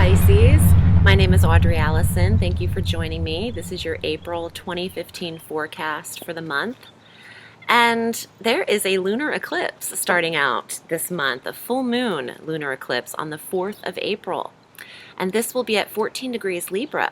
Pisces. My name is Audrey Alison. Thank you for joining me. This is your April 2015 forecast for the month. And there is a lunar eclipse starting out this month, a full moon lunar eclipse on the 4th of April. And this will be at 14 degrees Libra.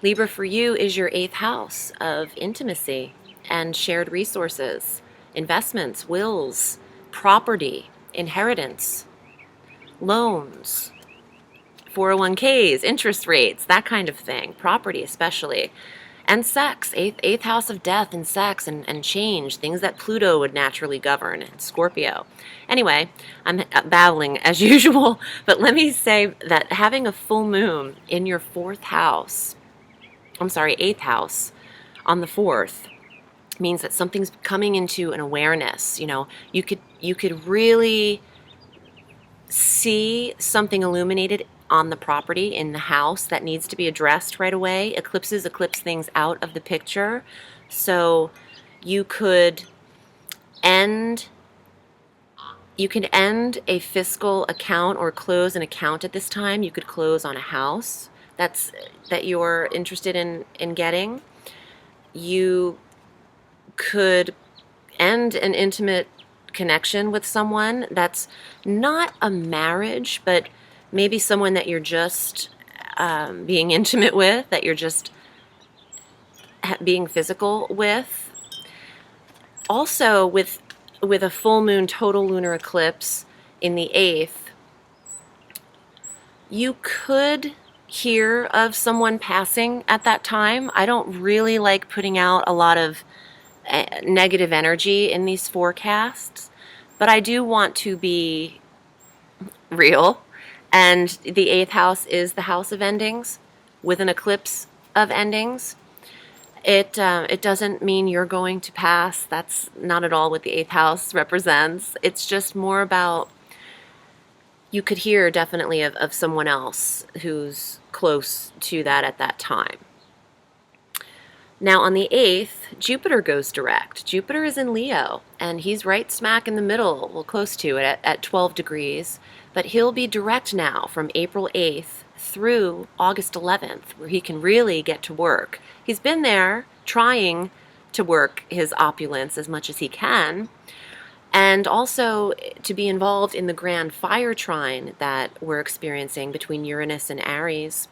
Libra for you is your 8th house of intimacy and shared resources, investments, wills, property, inheritance, loans, 401ks, interest rates, that kind of thing, property especially, and sex, eighth house of death and sex and change, things that Pluto would naturally govern, and Scorpio. Anyway, I'm babbling as usual, but let me say that having a full moon in your eighth house on the 4th means that something's coming into an awareness. You know, you could really see something illuminated on the property in the house that needs to be addressed right away. Eclipses eclipse things out of the picture. So you could end a fiscal account or close an account at this time. You could close on a house that you're interested in getting. You could end an intimate connection with someone that's not a marriage, but maybe someone that you're just being intimate with, that you're just being physical with. Also, with a full moon total lunar eclipse in the 8th, you could hear of someone passing at that time. I don't really like putting out a lot of negative energy in these forecasts, but I do want to be real. And the 8th house is the house of endings with an eclipse of endings. It doesn't mean you're going to pass. That's not at all what the 8th house represents. It's just more about, you could hear definitely of someone else who's close to that at that time. Now on the 8th, Jupiter goes direct. Jupiter is in Leo, and he's right smack in the middle, well, close to it, at 12 degrees. But he'll be direct now from April 8th through August 11th, where he can really get to work. He's been there trying to work his opulence as much as he can, and also to be involved in the grand fire trine that we're experiencing between Uranus and Aries.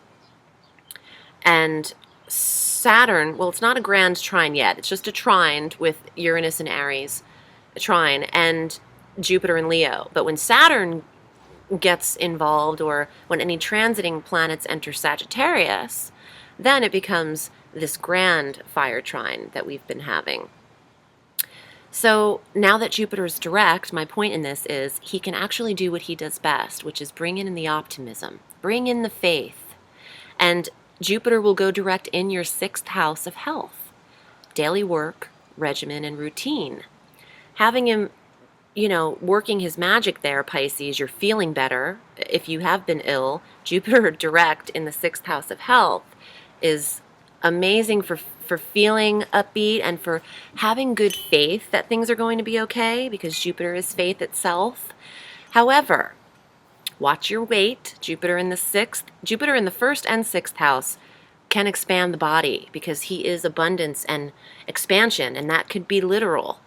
And Saturn, well, it's not a grand trine yet. It's just a trine with Uranus and Aries, a trine, and Jupiter and Leo. But when Saturn gets involved, or when any transiting planets enter Sagittarius, then it becomes this grand fire trine that we've been having. So now that Jupiter is direct, my point in this is he can actually do what he does best, which is bring in the optimism, bring in the faith. And Jupiter will go direct in your 6th house of health, daily work, regimen, and routine. Having him, working his magic there, Pisces, you're feeling better. If you have been ill, Jupiter direct in the 6th house of health is amazing for feeling upbeat and for having good faith that things are going to be okay, because Jupiter is faith itself. However, watch your weight. Jupiter in the 1st and 6th house can expand the body, because he is abundance and expansion, and that could be literal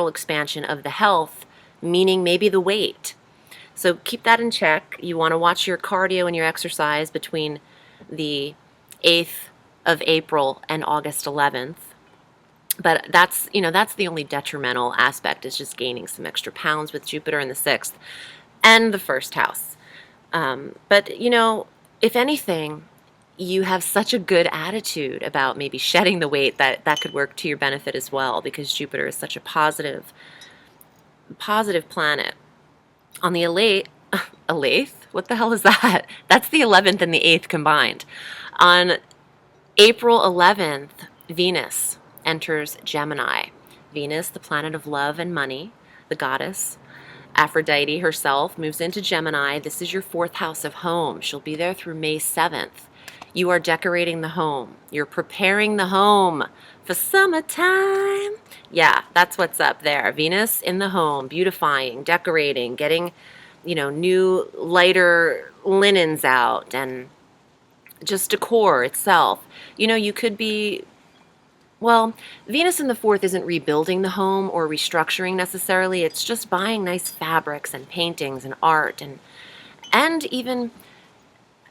expansion of the health, meaning maybe the weight. So keep that in check. You want to watch your cardio and your exercise between the 8th of April and August 11th. But that's the only detrimental aspect, is just gaining some extra pounds with Jupiter in the 6th and the 1st house. But if anything, you have such a good attitude about maybe shedding the weight that could work to your benefit as well, because Jupiter is such a positive planet. On the 11th, what the hell is that? That's the 11th and the 8th combined. On April 11th, Venus enters Gemini. Venus, the planet of love and money, the goddess. Aphrodite herself moves into Gemini. This is your 4th house of home. She'll be there through May 7th. You are decorating the home. You're preparing the home for summertime. Yeah, that's what's up there. Venus in the home, beautifying, decorating, getting new lighter linens out and just decor itself. You could be, well, Venus in the fourth isn't rebuilding the home or restructuring necessarily. It's just buying nice fabrics and paintings and art and even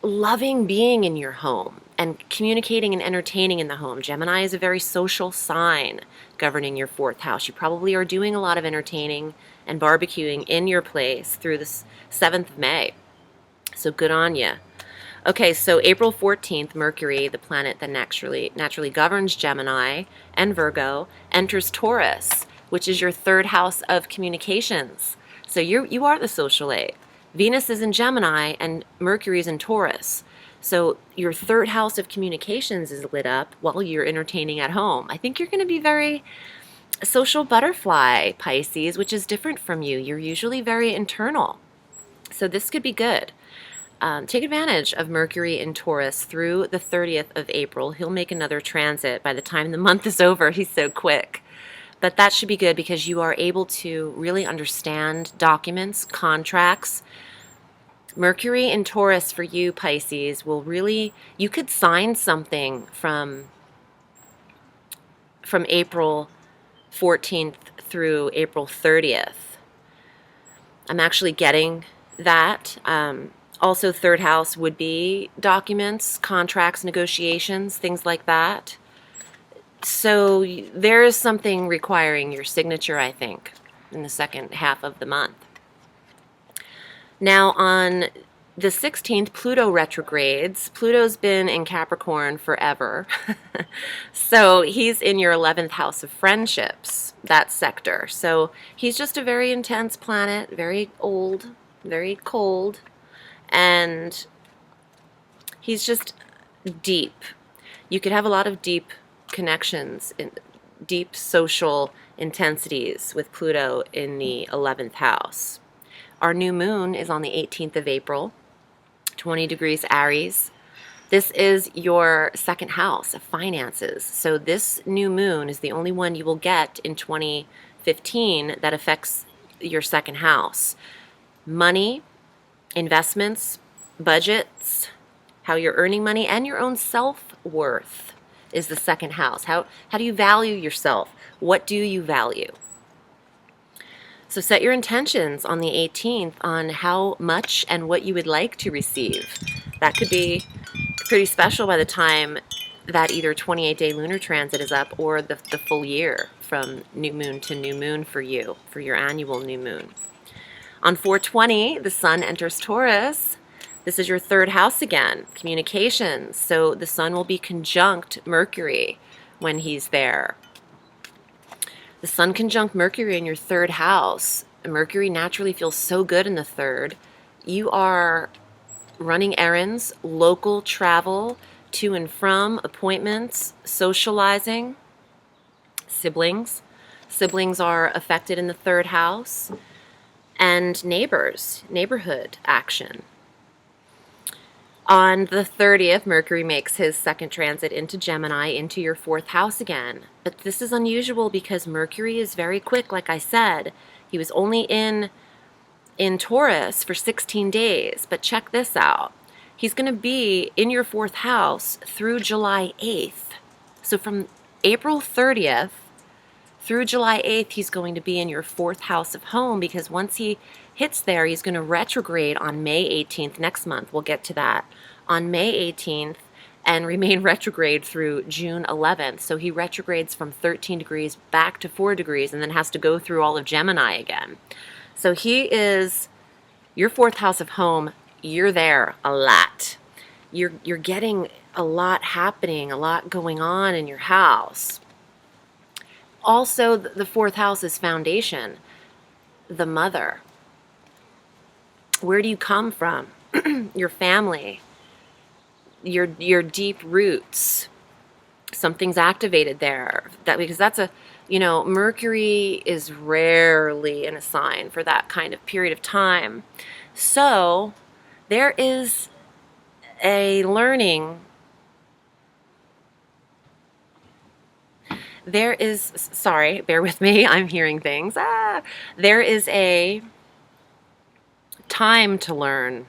loving being in your home and communicating and entertaining in the home. Gemini is a very social sign governing your fourth house. You probably are doing a lot of entertaining and barbecuing in your place through the 7th of May. So good on you. Okay, so April 14th, Mercury, the planet that naturally governs Gemini and Virgo, enters Taurus, which is your third house of communications. So you are the social aid. Venus is in Gemini and Mercury is in Taurus. So your third house of communications is lit up while you're entertaining at home. I think you're going to be very social butterfly, Pisces, which is different from you. You're usually very internal. So this could be good. Take advantage of Mercury in Taurus through the 30th of April. He'll make another transit by the time the month is over. He's so quick. But that should be good because you are able to really understand documents, contracts. Mercury in Taurus for you, Pisces, will really, you could sign something from April 14th through April 30th. I'm actually getting that. Also, third house would be documents, contracts, negotiations, things like that. So there is something requiring your signature, I think, in the second half of the month. Now, on the 16th, Pluto retrogrades. Pluto's been in Capricorn forever. So he's in your 11th house of friendships, that sector. So he's just a very intense planet, very old, very cold. And he's just deep. You could have a lot of deep connections, deep social intensities with Pluto in the 11th house. Our new moon is on the 18th of April, 20 degrees Aries. This is your second house of finances. So this new moon is the only one you will get in 2015 that affects your second house. Money, investments, budgets, how you're earning money, and your own self-worth is the second house. How do you value yourself? What do you value? So set your intentions on the 18th on how much and what you would like to receive. That could be pretty special by the time that either 28-day lunar transit is up or the full year from new moon to new moon for you, for your annual new moon. On 4/20, the sun enters Taurus. This is your third house again, communications. So the sun will be conjunct Mercury when he's there. The sun conjunct Mercury in your third house. Mercury naturally feels so good in the third. You are running errands, local travel, to and from, appointments, socializing, siblings. Siblings are affected in the third house. And neighbors, neighborhood action. On the 30th, Mercury makes his second transit into Gemini, into your fourth house again. But this is unusual because Mercury is very quick, like I said. He was only in Taurus for 16 days, but check this out. He's going to be in your fourth house through July 8th. So from April 30th through July 8th, he's going to be in your fourth house of home because once he hits there, he's going to retrograde on May 18th next month. We'll get to that. On May 18th and remain retrograde through June 11th. So he retrogrades from 13 degrees back to 4 degrees and then has to go through all of Gemini again. So he is your fourth house of home. You're there a lot. You're getting a lot happening, a lot going on in your house. Also, the fourth house is foundation, the mother. Where do you come from? Your family, your deep roots. Something's activated there. Because that's Mercury is rarely in a sign for that kind of period of time. So there is a learning. Sorry, bear with me, I'm hearing things. There is a time to learn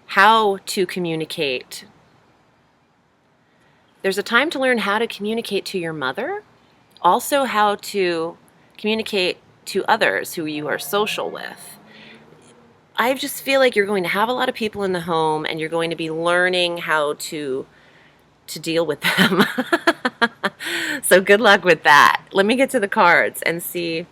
how to communicate. There's a time to learn how to communicate to your mother, also how to communicate to others who you are social with. I just feel like you're going to have a lot of people in the home and you're going to be learning how to deal with them. So good luck with that. Let me get to the cards and see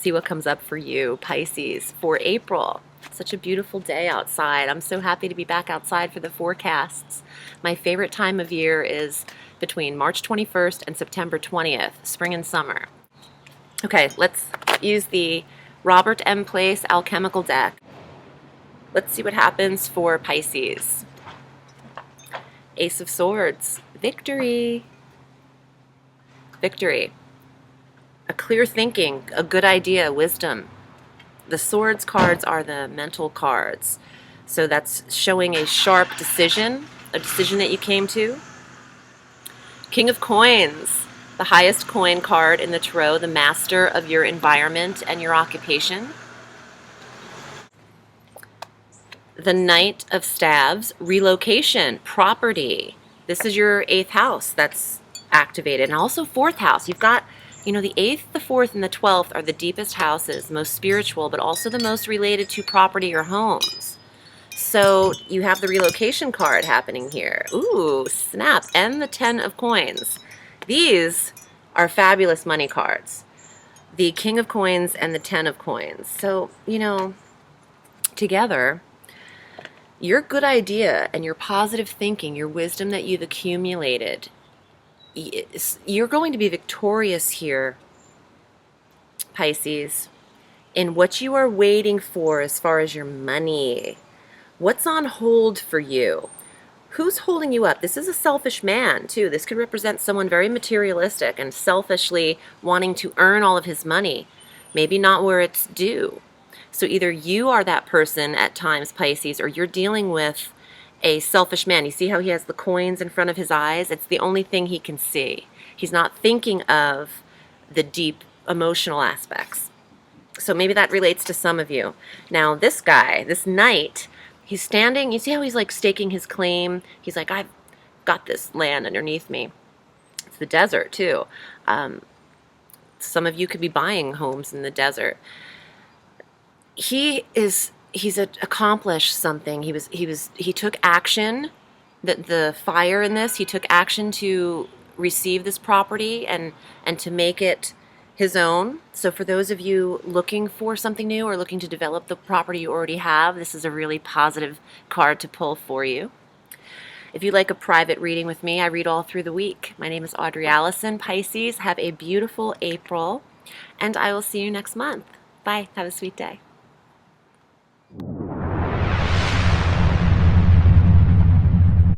what comes up for you, Pisces, for April. Such a beautiful day outside. I'm so happy to be back outside for the forecasts. My favorite time of year is between March 21st and September 20th, spring and summer. Okay, let's use the Robert M. Place Alchemical deck. Let's see what happens for Pisces. Ace of Swords. Victory. Victory. A clear thinking, a good idea, wisdom. The Swords cards are the mental cards. So that's showing a sharp decision, a decision that you came to. King of Coins, the highest coin card in the tarot, the master of your environment and your occupation. The Knight of Staves, relocation, property. This is your 8th house that's activated. And also 4th house. You've got, the 8th, the 4th, and the 12th are the deepest houses, most spiritual, but also the most related to property or homes. So you have the relocation card happening here. Ooh, snap. And the 10 of Coins. These are fabulous money cards. The King of Coins and the 10 of Coins. So, together, your good idea and your positive thinking, your wisdom that you've accumulated, you're going to be victorious here, Pisces, in what you are waiting for as far as your money. What's on hold for you? Who's holding you up? This is a selfish man, too. This could represent someone very materialistic and selfishly wanting to earn all of his money, maybe not where it's due. So either you are that person at times, Pisces, or you're dealing with a selfish man. You see how he has the coins in front of his eyes? It's the only thing he can see. He's not thinking of the deep emotional aspects. So maybe that relates to some of you. Now, this guy, this knight, he's standing. You see how he's like staking his claim? He's like, I've got this land underneath me. It's the desert, too. Some of you could be buying homes in the desert. He's accomplished something. He took action. The fire in this, he took action to receive this property and to make it his own. So for those of you looking for something new or looking to develop the property you already have, this is a really positive card to pull for you. If you'd like a private reading with me, I read all through the week. My name is Audrey Alison. Pisces, have a beautiful April, and I will see you next month. Bye. Have a sweet day.